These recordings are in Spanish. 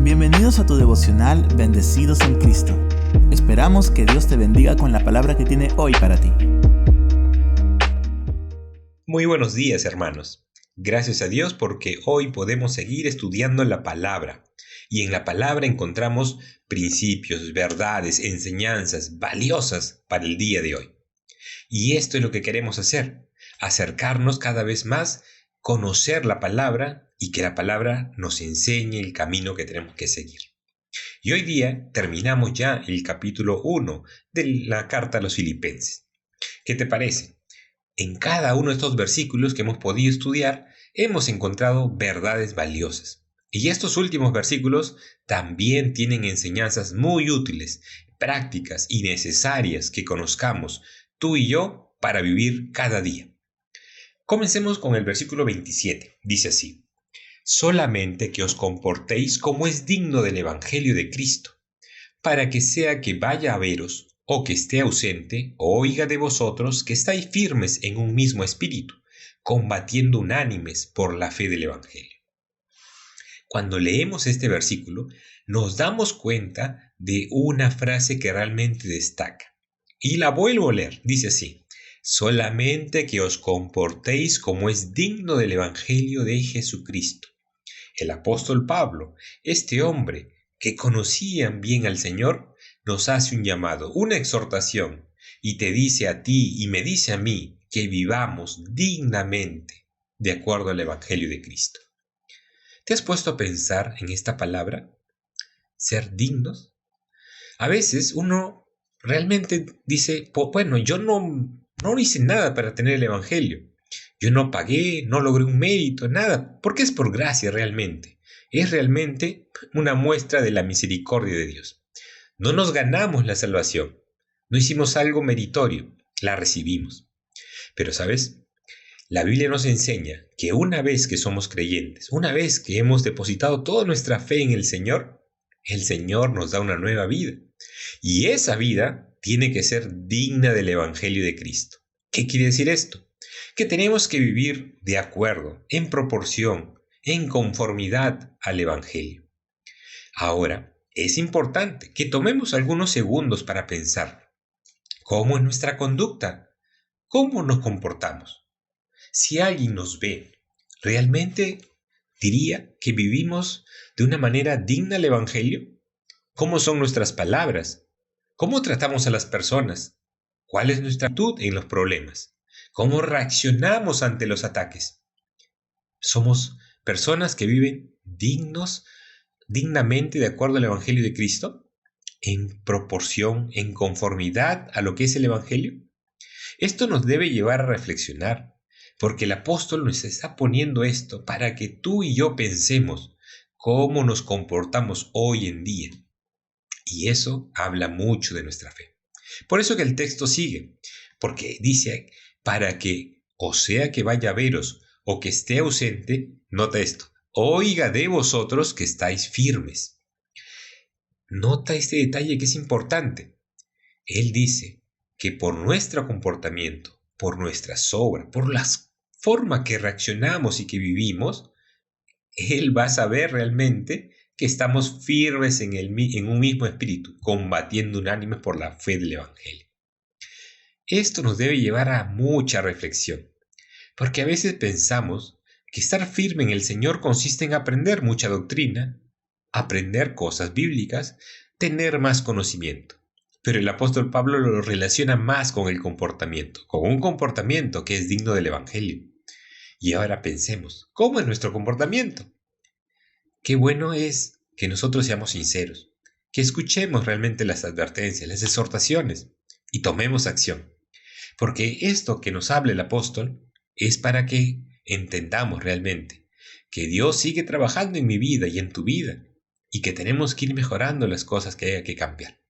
Bienvenidos a tu devocional Bendecidos en Cristo. Esperamos que Dios te bendiga con la palabra que tiene hoy para ti. Muy buenos días, hermanos. Gracias a Dios porque hoy podemos seguir estudiando la palabra. Y en la palabra encontramos principios, verdades, enseñanzas valiosas para el día de hoy. Y esto es lo que queremos hacer, acercarnos cada vez más, conocer la palabra y que la palabra nos enseñe el camino que tenemos que seguir. Y hoy día terminamos ya el capítulo 1 de la carta a los Filipenses. ¿Qué te parece? En cada uno de estos versículos que hemos podido estudiar, hemos encontrado verdades valiosas. Y estos últimos versículos también tienen enseñanzas muy útiles, prácticas y necesarias que conozcamos tú y yo para vivir cada día. Comencemos con el versículo 27. Dice así: solamente que os comportéis como es digno del Evangelio de Cristo, para que sea que vaya a veros, o que esté ausente, o oiga de vosotros que estáis firmes en un mismo espíritu, combatiendo unánimes por la fe del Evangelio. Cuando leemos este versículo, nos damos cuenta de una frase que realmente destaca. Y la vuelvo a leer, dice así: solamente que os comportéis como es digno del Evangelio de Jesucristo. El apóstol Pablo, este hombre que conocían bien al Señor, nos hace un llamado, una exhortación, y te dice a ti y me dice a mí que vivamos dignamente de acuerdo al Evangelio de Cristo. ¿Te has puesto a pensar en esta palabra? ¿Ser dignos? A veces uno realmente dice, bueno, yo no hice nada para tener el Evangelio. Yo no pagué, no logré un mérito, nada, porque es por gracia realmente. Es realmente una muestra de la misericordia de Dios. No nos ganamos la salvación, no hicimos algo meritorio, la recibimos. Pero, ¿sabes? La Biblia nos enseña que una vez que somos creyentes, una vez que hemos depositado toda nuestra fe en el Señor nos da una nueva vida. Y esa vida tiene que ser digna del Evangelio de Cristo. ¿Qué quiere decir esto? Que tenemos que vivir de acuerdo, en proporción, en conformidad al Evangelio. Ahora, es importante que tomemos algunos segundos para pensar cómo es nuestra conducta, cómo nos comportamos. Si alguien nos ve, ¿realmente diría que vivimos de una manera digna al Evangelio? ¿Cómo son nuestras palabras? ¿Cómo tratamos a las personas? ¿Cuál es nuestra actitud en los problemas? ¿Cómo reaccionamos ante los ataques? ¿Somos personas que viven dignamente de acuerdo al Evangelio de Cristo? ¿En proporción, en conformidad a lo que es el Evangelio? Esto nos debe llevar a reflexionar, porque el apóstol nos está poniendo esto para que tú y yo pensemos cómo nos comportamos hoy en día. Y eso habla mucho de nuestra fe. Por eso que el texto sigue, porque dice, para que, o sea que vaya a veros, o que esté ausente, nota esto, oiga de vosotros que estáis firmes. Nota este detalle que es importante. Él dice que por nuestro comportamiento, por nuestras obras, por la forma que reaccionamos y que vivimos, Él va a saber realmente que estamos firmes en un mismo espíritu, combatiendo unánimes por la fe del Evangelio. Esto nos debe llevar a mucha reflexión, porque a veces pensamos que estar firme en el Señor consiste en aprender mucha doctrina, aprender cosas bíblicas, tener más conocimiento. Pero el apóstol Pablo lo relaciona más con el comportamiento, con un comportamiento que es digno del Evangelio. Y ahora pensemos, ¿cómo es nuestro comportamiento? Qué bueno es que nosotros seamos sinceros, que escuchemos realmente las advertencias, las exhortaciones y tomemos acción. Porque esto que nos habla el apóstol es para que entendamos realmente que Dios sigue trabajando en mi vida y en tu vida y que tenemos que ir mejorando las cosas que haya que cambiar.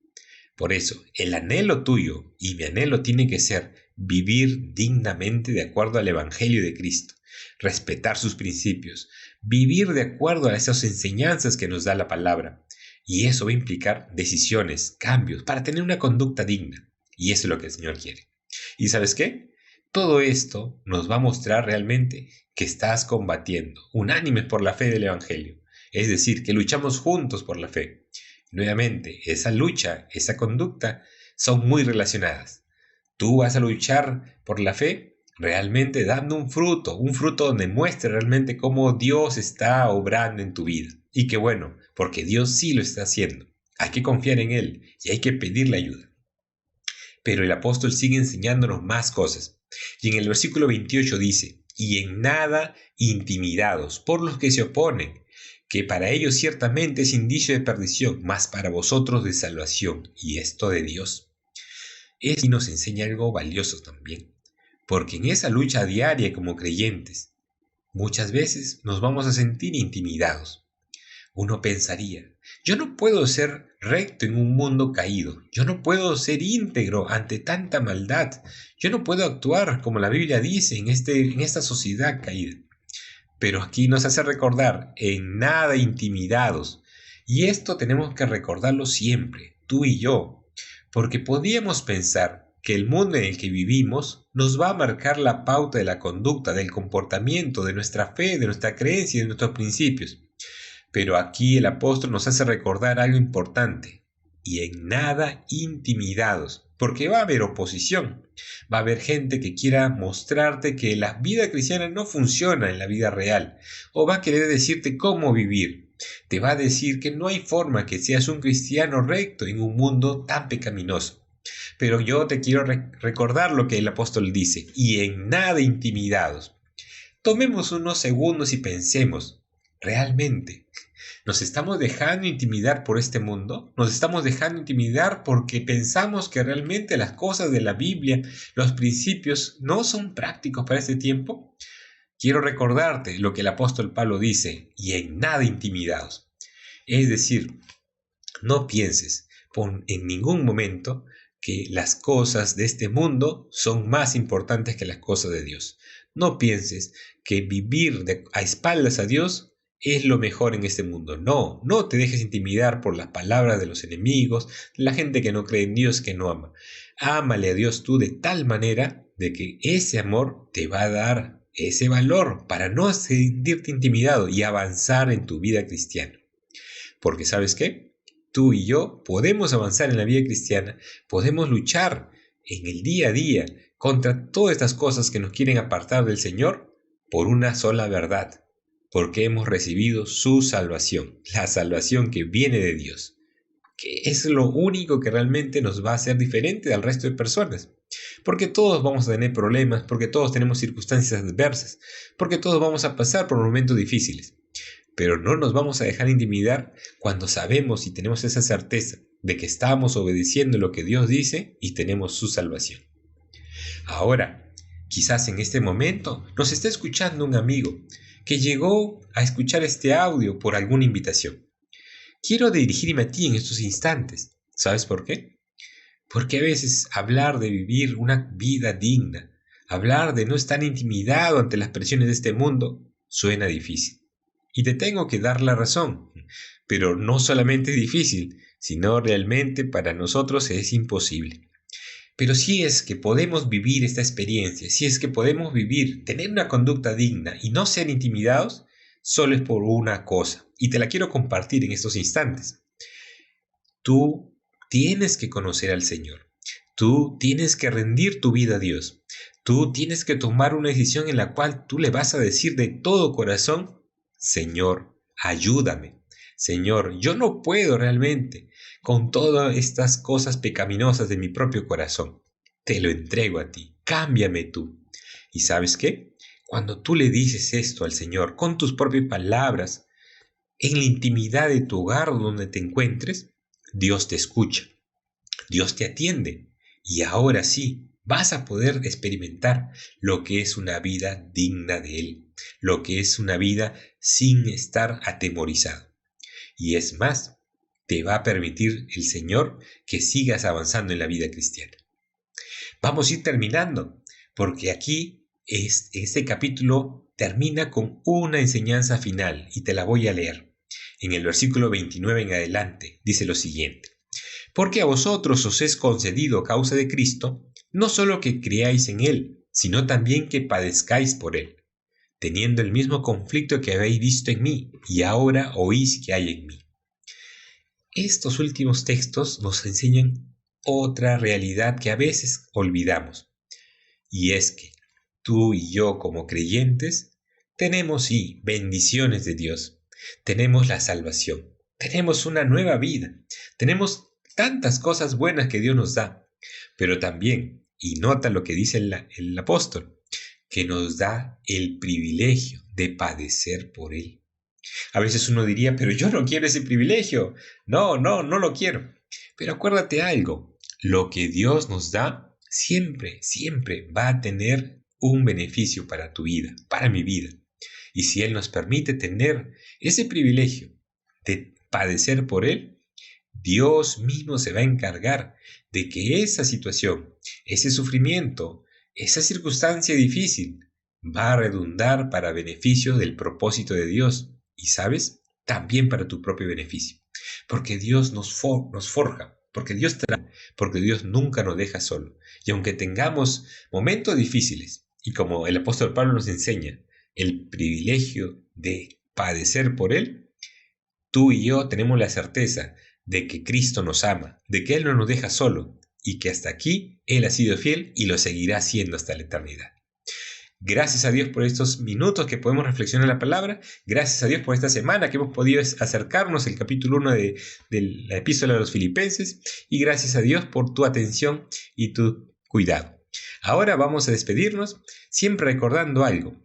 Por eso, el anhelo tuyo y mi anhelo tiene que ser vivir dignamente de acuerdo al Evangelio de Cristo, respetar sus principios, vivir de acuerdo a esas enseñanzas que nos da la palabra. Y eso va a implicar decisiones, cambios, para tener una conducta digna. Y eso es lo que el Señor quiere. ¿Y sabes qué? Todo esto nos va a mostrar realmente que estás combatiendo, unánimes por la fe del Evangelio, Es decir, que luchamos juntos por la fe. Nuevamente, esa lucha, esa conducta son muy relacionadas. Tú vas a luchar por la fe realmente dando un fruto donde muestre realmente cómo Dios está obrando en tu vida. Y que bueno, porque Dios sí lo está haciendo. Hay que confiar en Él y hay que pedirle ayuda. Pero el apóstol sigue enseñándonos más cosas. Y en el versículo 28 dice, y en nada intimidados por los que se oponen, que para ellos ciertamente es indicio de perdición, mas para vosotros de salvación, y esto de Dios. Esto nos enseña algo valioso también, porque en esa lucha diaria como creyentes, muchas veces nos vamos a sentir intimidados. Uno pensaría, yo no puedo ser recto en un mundo caído, yo no puedo ser íntegro ante tanta maldad, yo no puedo actuar como la Biblia dice en esta sociedad caída. Pero aquí nos hace recordar, en nada intimidados, y esto tenemos que recordarlo siempre, tú y yo, porque podíamos pensar que el mundo en el que vivimos nos va a marcar la pauta de la conducta, del comportamiento, de nuestra fe, de nuestra creencia y de nuestros principios. Pero aquí el apóstol nos hace recordar algo importante, y en nada intimidados, porque va a haber oposición, va a haber gente que quiera mostrarte que la vida cristiana no funciona en la vida real, o va a querer decirte cómo vivir, te va a decir que no hay forma que seas un cristiano recto en un mundo tan pecaminoso. Pero yo te quiero recordar lo que el apóstol dice, y en nada intimidados. Tomemos unos segundos y pensemos, ¿realmente nos estamos dejando intimidar por este mundo? ¿Nos estamos dejando intimidar porque pensamos que realmente las cosas de la Biblia, los principios, no son prácticos para este tiempo? Quiero recordarte lo que el apóstol Pablo dice, y en nada intimidados. Es decir, no pienses en ningún momento que las cosas de este mundo son más importantes que las cosas de Dios. No pienses que vivir a espaldas a Dios es lo mejor en este mundo. No, no te dejes intimidar por las palabras de los enemigos, la gente que no cree en Dios, que no ama. Ámale a Dios tú de tal manera de que ese amor te va a dar ese valor para no sentirte intimidado y avanzar en tu vida cristiana. Porque ¿sabes qué? Tú y yo podemos avanzar en la vida cristiana, podemos luchar en el día a día contra todas estas cosas que nos quieren apartar del Señor por una sola verdad, porque hemos recibido su salvación, la salvación que viene de Dios, que es lo único que realmente nos va a hacer diferente al resto de personas, porque todos vamos a tener problemas, porque todos tenemos circunstancias adversas, porque todos vamos a pasar por momentos difíciles, pero no nos vamos a dejar intimidar cuando sabemos y tenemos esa certeza de que estamos obedeciendo lo que Dios dice y tenemos su salvación. Ahora, quizás en este momento nos está escuchando un amigo que llegó a escuchar este audio por alguna invitación. Quiero dirigirme a ti en estos instantes. ¿Sabes por qué? Porque a veces hablar de vivir una vida digna, hablar de no estar intimidado ante las presiones de este mundo, suena difícil. Y te tengo que dar la razón, pero no solamente es difícil, sino realmente para nosotros es imposible. Pero si es que podemos vivir esta experiencia, si es que podemos tener una conducta digna y no ser intimidados, solo es por una cosa, y te la quiero compartir en estos instantes. Tú tienes que conocer al Señor, tú tienes que rendir tu vida a Dios, tú tienes que tomar una decisión en la cual tú le vas a decir de todo corazón, Señor, ayúdame. Señor, yo no puedo realmente con todas estas cosas pecaminosas de mi propio corazón. Te lo entrego a ti, cámbiame tú. ¿Y sabes qué? Cuando tú le dices esto al Señor con tus propias palabras, en la intimidad de tu hogar donde te encuentres, Dios te escucha, Dios te atiende y ahora sí vas a poder experimentar lo que es una vida digna de Él, lo que es una vida sin estar atemorizado. Y es más, te va a permitir el Señor que sigas avanzando en la vida cristiana. Vamos a ir terminando, porque aquí este capítulo termina con una enseñanza final y te la voy a leer. En el versículo 29 en adelante dice lo siguiente: porque a vosotros os es concedido a causa de Cristo, no solo que creáis en Él, sino también que padezcáis por Él, teniendo el mismo conflicto que habéis visto en mí, y ahora oís que hay en mí. Estos últimos textos nos enseñan otra realidad que a veces olvidamos, y es que tú y yo como creyentes tenemos sí bendiciones de Dios, tenemos la salvación, tenemos una nueva vida, tenemos tantas cosas buenas que Dios nos da, pero también, y nota lo que dice el apóstol, que nos da el privilegio de padecer por Él. A veces uno diría, pero yo no quiero ese privilegio. No lo quiero. Pero acuérdate algo, lo que Dios nos da siempre va a tener un beneficio para tu vida, para mi vida. Y si Él nos permite tener ese privilegio de padecer por Él, Dios mismo se va a encargar de que esa situación, ese sufrimiento, esa circunstancia difícil va a redundar para beneficio del propósito de Dios. Y sabes, también para tu propio beneficio. Porque Dios nos forja, porque Dios trae, porque Dios nunca nos deja solo. Y aunque tengamos momentos difíciles, y como el apóstol Pablo nos enseña, el privilegio de padecer por Él, tú y yo tenemos la certeza de que Cristo nos ama, de que Él no nos deja solo, y que hasta aquí Él ha sido fiel y lo seguirá siendo hasta la eternidad. Gracias a Dios por estos minutos que podemos reflexionar la palabra. Gracias a Dios por esta semana que hemos podido acercarnos al capítulo 1 de la epístola de los Filipenses. Y gracias a Dios por tu atención y tu cuidado. Ahora vamos a despedirnos siempre recordando algo,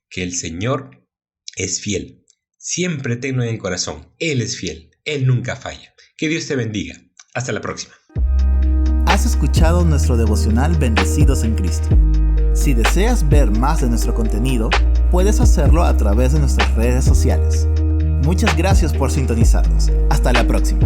que el Señor es fiel. Siempre tenlo en el corazón. Él es fiel. Él nunca falla. Que Dios te bendiga. Hasta la próxima. Has escuchado nuestro devocional Bendecidos en Cristo. Si deseas ver más de nuestro contenido, puedes hacerlo a través de nuestras redes sociales. Muchas gracias por sintonizarnos. Hasta la próxima.